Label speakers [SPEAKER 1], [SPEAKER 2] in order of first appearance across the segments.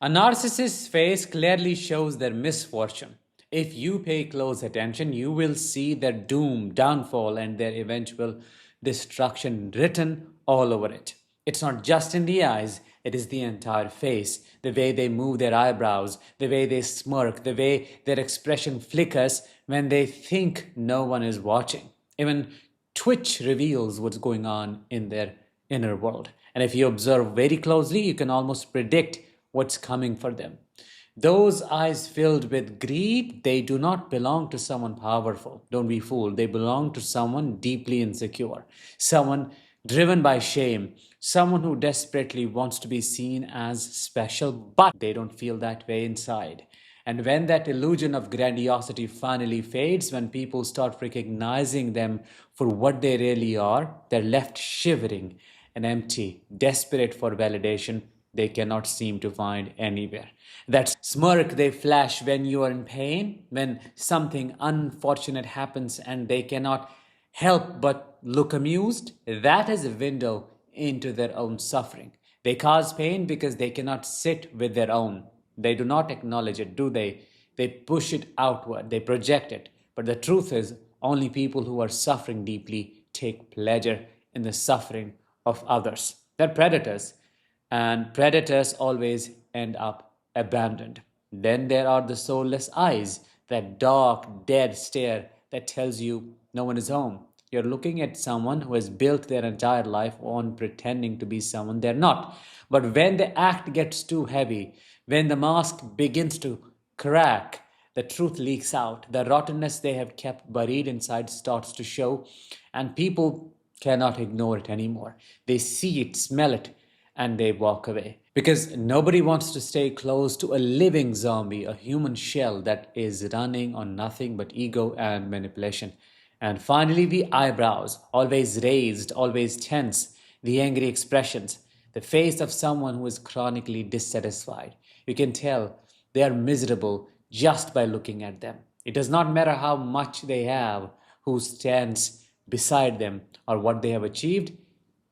[SPEAKER 1] A narcissist's face clearly shows their misfortune. If you pay close attention, you will see their doom, downfall, and their eventual destruction written all over it. It's not just in the eyes, it is the entire face. The way they move their eyebrows, the way they smirk, the way their expression flickers when they think no one is watching. Even Twitch reveals what's going on in their inner world. And if you observe very closely, you can almost predict what's coming for them. Those eyes filled with greed, they do not belong to someone powerful. Don't be fooled. They belong to someone deeply insecure, someone driven by shame, someone who desperately wants to be seen as special, but they don't feel that way inside. And when that illusion of grandiosity finally fades, when people start recognizing them for what they really are, they're left shivering and empty, desperate for validation they cannot seem to find anywhere. That smirk they flash when you are in pain, when something unfortunate happens and they cannot help but look amused, that is a window into their own suffering. They cause pain because they cannot sit with their own. They do not acknowledge it, do they? They push it outward, they project it. But the truth is, only people who are suffering deeply take pleasure in the suffering of others. They're predators, and predators always end up abandoned. Then there are the soulless eyes, that dark, dead stare that tells you no one is home. You're looking at someone who has built their entire life on pretending to be someone they're not. But when the act gets too heavy, when the mask begins to crack, the truth leaks out. The rottenness they have kept buried inside starts to show, and people cannot ignore it anymore. They see it, smell it, and they walk away. Because nobody wants to stay close to a living zombie, a human shell that is running on nothing but ego and manipulation. And finally, the eyebrows, always raised, always tense, the angry expressions, the face of someone who is chronically dissatisfied. You can tell they are miserable just by looking at them. It does not matter how much they have, who stands beside them, or what they have achieved,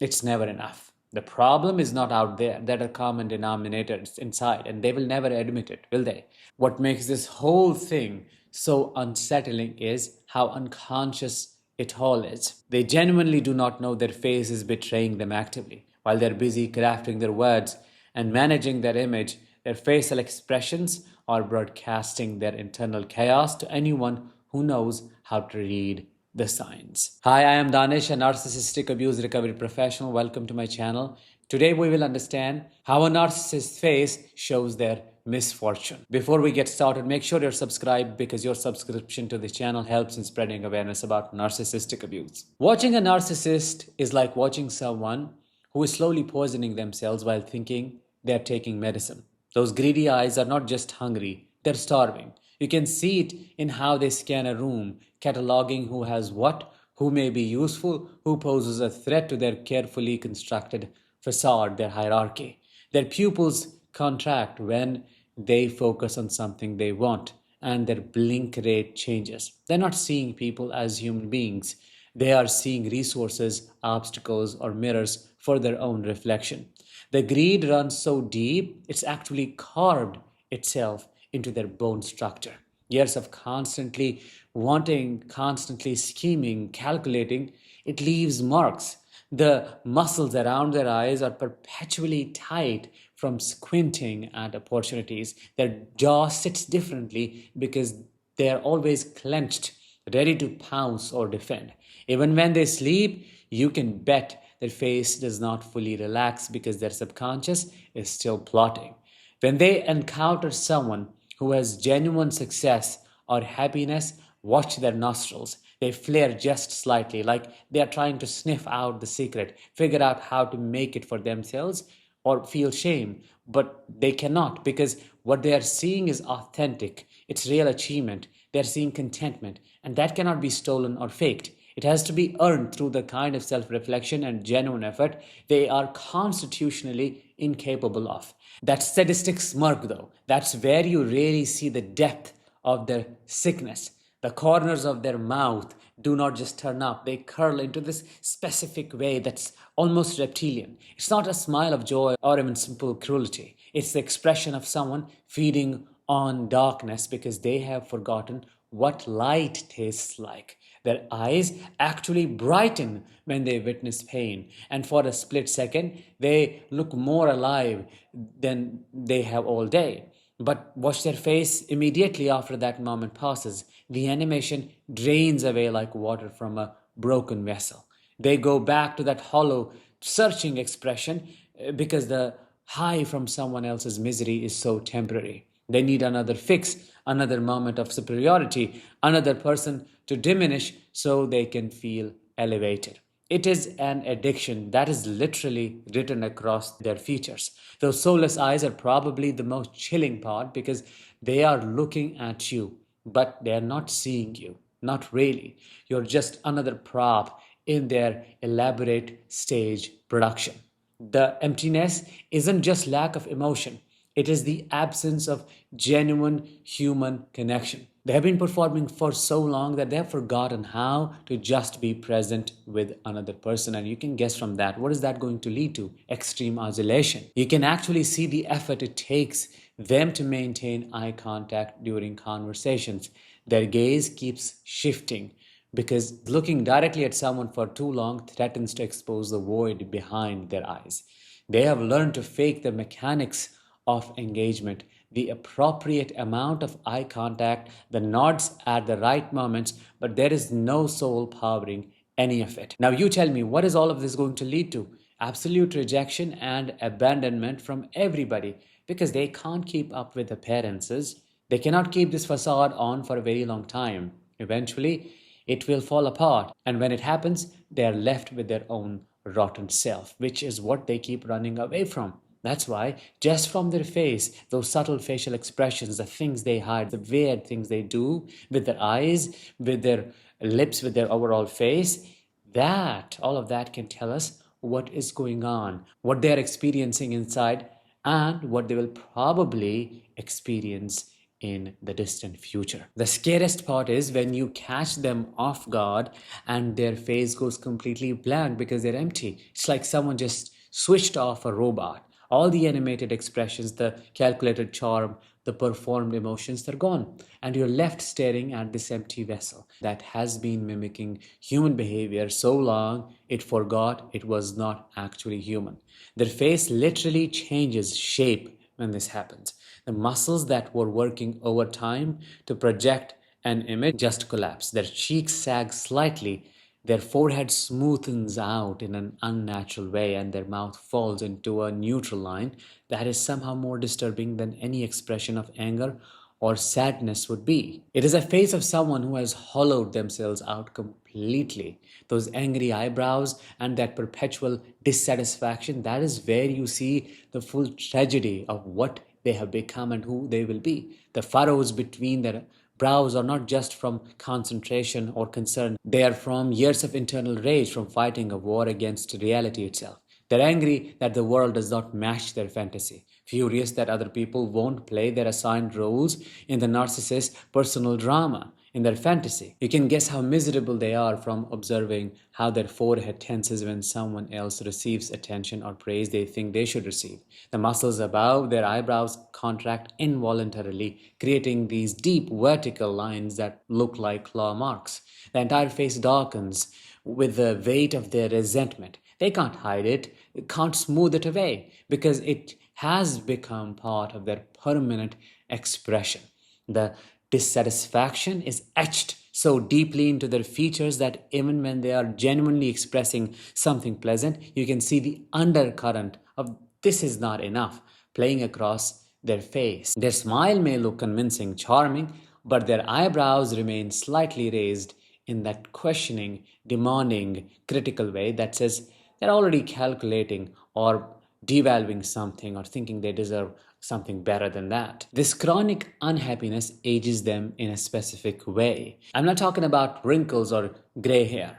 [SPEAKER 1] it's never enough. The problem is not out there. That are common denominators inside, and they will never admit it, will they? What makes this whole thing so unsettling is how unconscious it all is. They genuinely do not know their face is betraying them actively. While they're busy crafting their words and managing their image, their facial expressions are broadcasting their internal chaos to anyone who knows how to read the signs. Hi, I am Danish, a narcissistic abuse recovery professional. Welcome to my channel. Today we will understand how a narcissist's face shows their misfortune. Before we get started, make sure you're subscribed because your subscription to the channel helps in spreading awareness about narcissistic abuse. Watching a narcissist is like watching someone who is slowly poisoning themselves while thinking they're taking medicine. Those greedy eyes are not just hungry, they're starving. You can see it in how they scan a room, cataloging who has what, who may be useful, who poses a threat to their carefully constructed facade, their hierarchy. Their pupils contract when they focus on something they want, and their blink rate changes. They're not seeing people as human beings. They are seeing resources, obstacles, or mirrors for their own reflection. The greed runs so deep, it's actually carved itself into their bone structure. Years of constantly wanting, constantly scheming, calculating, it leaves marks. The muscles around their eyes are perpetually tight from squinting at opportunities. Their jaw sits differently because they are always clenched, ready to pounce or defend. Even when they sleep, you can bet their face does not fully relax because their subconscious is still plotting. When they encounter someone who has genuine success or happiness, watch their nostrils. They flare just slightly, like they are trying to sniff out the secret, figure out how to make it for themselves, or feel shame. But they cannot because what they are seeing is authentic. It's real achievement. They're seeing contentment, and that cannot be stolen or faked. It has to be earned through the kind of self-reflection and genuine effort they are constitutionally incapable of. That sadistic smirk, though, that's where you really see the depth of their sickness. The corners of their mouth do not just turn up, they curl into this specific way that's almost reptilian. It's not a smile of joy or even simple cruelty. It's the expression of someone feeding on darkness because they have forgotten what light tastes like. Their eyes actually brighten when they witness pain, and for a split second, they look more alive than they have all day. But watch their face immediately after that moment passes. The animation drains away like water from a broken vessel. They go back to that hollow, searching expression because the high from someone else's misery is so temporary. They need another fix, another moment of superiority, another person to diminish so they can feel elevated. It is an addiction that is literally written across their features. Those soulless eyes are probably the most chilling part because they are looking at you, but they are not seeing you. Not really. You're just another prop in their elaborate stage production. The emptiness isn't just lack of emotion, it is the absence of genuine human connection. They have been performing for so long that they have forgotten how to just be present with another person. And you can guess from that, what is that going to lead to? Extreme isolation. You can actually see the effort it takes them to maintain eye contact during conversations. Their gaze keeps shifting because looking directly at someone for too long threatens to expose the void behind their eyes. They have learned to fake the mechanics of engagement, the appropriate amount of eye contact, the nods at the right moments, but there is no soul powering any of it. Now, you tell me, what is all of this going to lead to? Absolute rejection and abandonment from everybody because they can't keep up with appearances. They cannot keep this facade on for a very long time. Eventually, it will fall apart. And when it happens, they are left with their own rotten self, which is what they keep running away from. That's why, just from their face, those subtle facial expressions, the things they hide, the weird things they do with their eyes, with their lips, with their overall face, that, all of that can tell us what is going on, what they are experiencing inside, and what they will probably experience in the distant future. The scariest part is when you catch them off guard and their face goes completely blank because they're empty. It's like someone just switched off a robot. All the animated expressions, the calculated charm, the performed emotions, they're gone. And you're left staring at this empty vessel that has been mimicking human behavior so long it forgot it was not actually human. Their face literally changes shape when this happens. The muscles that were working overtime to project an image just collapse. Their cheeks sag slightly, their forehead smoothens out in an unnatural way, and their mouth falls into a neutral line that is somehow more disturbing than any expression of anger or sadness would be. It is a face of someone who has hollowed themselves out completely. Those angry eyebrows and that perpetual dissatisfaction, that is where you see the full tragedy of what they have become and who they will be. The furrows between their brows are not just from concentration or concern, they are from years of internal rage from fighting a war against reality itself. They're angry that the world does not match their fantasy, furious that other people won't play their assigned roles in the narcissist's personal drama, in their fantasy. You can guess how miserable they are from observing how their forehead tenses when someone else receives attention or praise they think they should receive. The muscles above their eyebrows contract involuntarily, creating these deep vertical lines that look like claw marks. The entire face darkens with the weight of their resentment. They can't hide it, can't smooth it away, because it has become part of their permanent expression. The dissatisfaction is etched so deeply into their features that even when they are genuinely expressing something pleasant, you can see the undercurrent of this is not enough playing across their face. Their smile may look convincing, charming, but their eyebrows remain slightly raised in that questioning, demanding, critical way that says they're already calculating or devaluing something or thinking they deserve something better than that. This chronic unhappiness ages them in a specific way. I'm not talking about wrinkles or gray hair.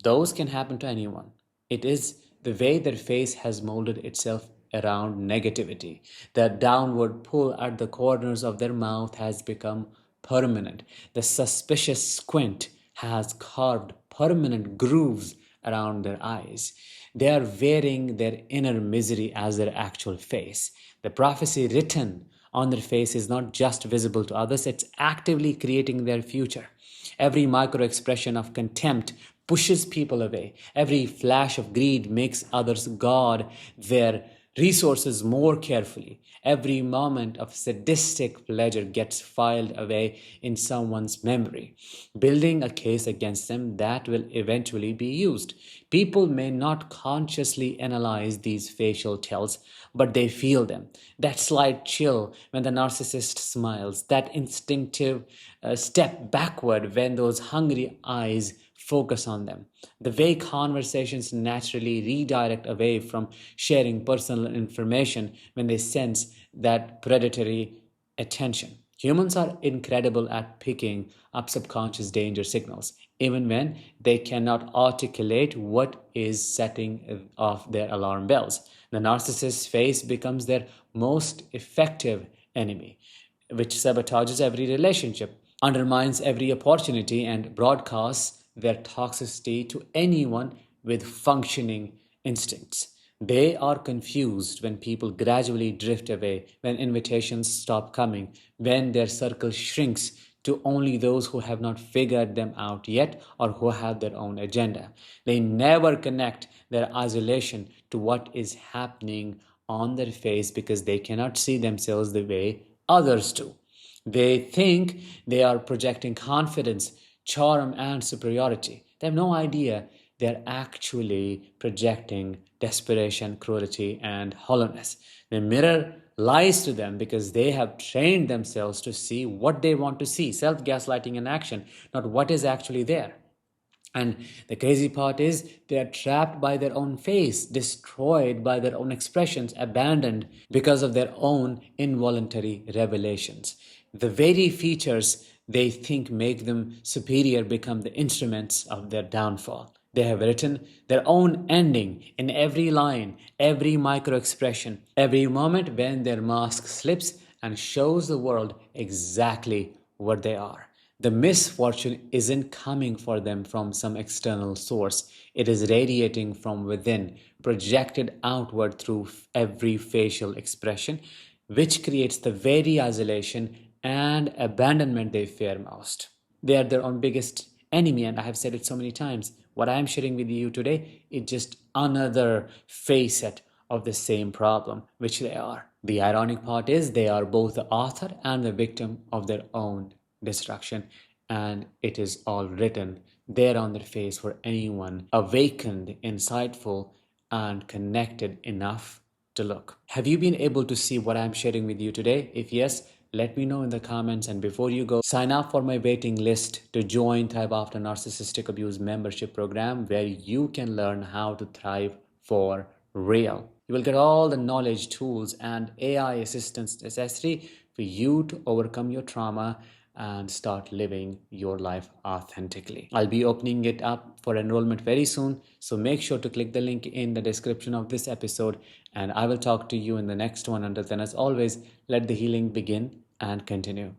[SPEAKER 1] Those can happen to anyone. It is the way their face has molded itself around negativity. The downward pull at the corners of their mouth has become permanent. The suspicious squint has carved permanent grooves around their eyes. They are wearing their inner misery as their actual face. The prophecy written on their face is not just visible to others, it's actively creating their future. Every micro expression of contempt pushes people away. Every flash of greed makes others guard their resources more carefully. Every moment of sadistic pleasure gets filed away in someone's memory, building a case against them that will eventually be used. People may not consciously analyze these facial tells, but they feel them. That slight chill when the narcissist smiles, that instinctive step backward when those hungry eyes focus on them. The way conversations naturally redirect away from sharing personal information when they sense that predatory attention. Humans are incredible at picking up subconscious danger signals, even when they cannot articulate what is setting off their alarm bells. The narcissist's face becomes their most effective enemy, which sabotages every relationship, undermines every opportunity, and broadcasts their toxicity to anyone with functioning instincts. They are confused when people gradually drift away, when invitations stop coming, when their circle shrinks to only those who have not figured them out yet or who have their own agenda. They never connect their isolation to what is happening on their face because they cannot see themselves the way others do. They think they are projecting confidence, charm, and superiority. They have no idea they're actually projecting desperation, cruelty, and hollowness. The mirror lies to them because they have trained themselves to see what they want to see, self gaslighting in action, not what is actually there. And the crazy part is they are trapped by their own face, destroyed by their own expressions, abandoned because of their own involuntary revelations. The very features they think make them superior become the instruments of their downfall. They have written their own ending in every line, every micro expression, every moment when their mask slips and shows the world exactly what they are. The misfortune isn't coming for them from some external source. It is radiating from within, projected outward through every facial expression, which creates the very isolation and abandonment they fear most. They are their own biggest enemy, and I have said it so many times. What I am sharing with you today is just another facet of the same problem, which they are. The ironic part is they are both the author and the victim of their own destruction, and it is all written there on their face for anyone awakened, insightful, and connected enough to look. Have you been able to see what I'm sharing with you today? If yes, let me know in the comments. And before you go, sign up for my waiting list to join Thrive After Narcissistic Abuse membership program, where you can learn how to thrive for real. You will get all the knowledge, tools, and AI assistance necessary for you to overcome your trauma and start living your life authentically. I'll be opening it up for enrollment very soon, so make sure to click the link in the description of this episode, and I will talk to you in the next one. Until then, as always, let the healing begin and continue.